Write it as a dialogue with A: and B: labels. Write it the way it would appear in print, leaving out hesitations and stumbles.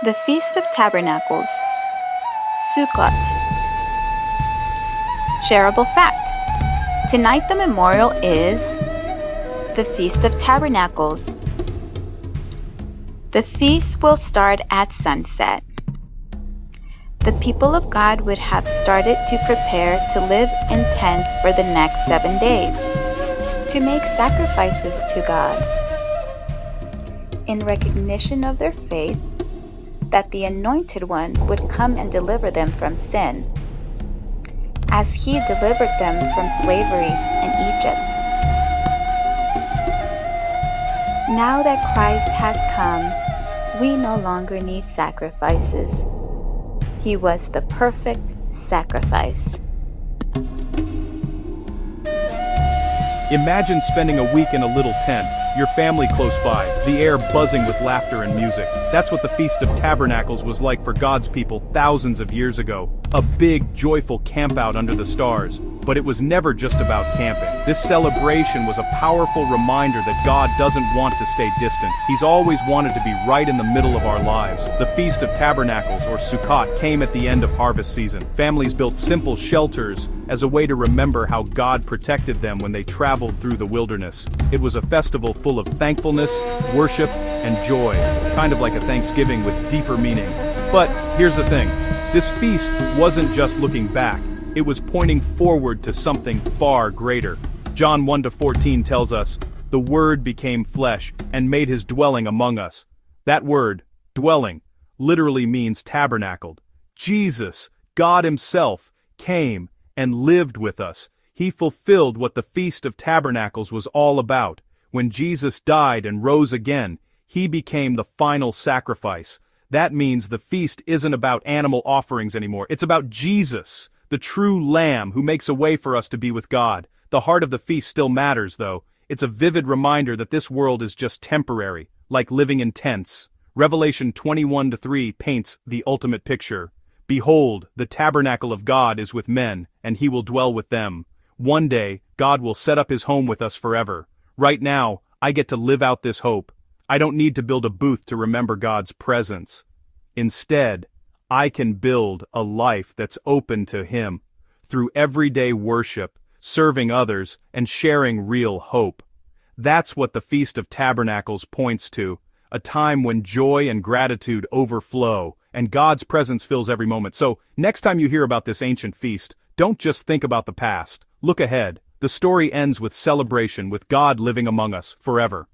A: The Feast of Tabernacles, Sukkot. Shareable Fact. Tonight the memorial is the Feast of Tabernacles. The feast will start at sunset. The people of God would have started to prepare to live in tents for the next 7 days, to make sacrifices to God, in recognition of their faith that the Anointed One would come and deliver them from sin, as He delivered them from slavery in Egypt. Now that Christ has come, we no longer need sacrifices. He was the perfect sacrifice.
B: Imagine spending a week in a little tent, your family close by, the air buzzing with laughter and music. That's what the Feast of Tabernacles was like for God's people thousands of years ago. A big, joyful campout under the stars. But it was never just about camping. This celebration was a powerful reminder that God doesn't want to stay distant. He's always wanted to be right in the middle of our lives. The Feast of Tabernacles, or Sukkot, came at the end of harvest season. Families built simple shelters as a way to remember how God protected them when they traveled through the wilderness. It was a festival full of thankfulness, worship, and joy, kind of like a Thanksgiving with deeper meaning. But here's the thing, this feast wasn't just looking back. It was pointing forward to something far greater. John 1-14 tells us, "The Word became flesh and made His dwelling among us." That word, dwelling, literally means tabernacled. Jesus, God Himself, came and lived with us. He fulfilled what the Feast of Tabernacles was all about. When Jesus died and rose again, He became the final sacrifice. That means the feast isn't about animal offerings anymore. It's about Jesus, the true Lamb who makes a way for us to be with God. The heart of the feast still matters, though. It's a vivid reminder that this world is just temporary, like living in tents. Revelation 21-3 paints the ultimate picture. "Behold, the tabernacle of God is with men, and He will dwell with them." One day, God will set up His home with us forever. Right now, I get to live out this hope. I don't need to build a booth to remember God's presence. Instead, I can build a life that's open to Him, through everyday worship, serving others, and sharing real hope. That's what the Feast of Tabernacles points to, a time when joy and gratitude overflow, and God's presence fills every moment. So, next time you hear about this ancient feast, don't just think about the past. Look ahead. The story ends with celebration, with God living among us forever.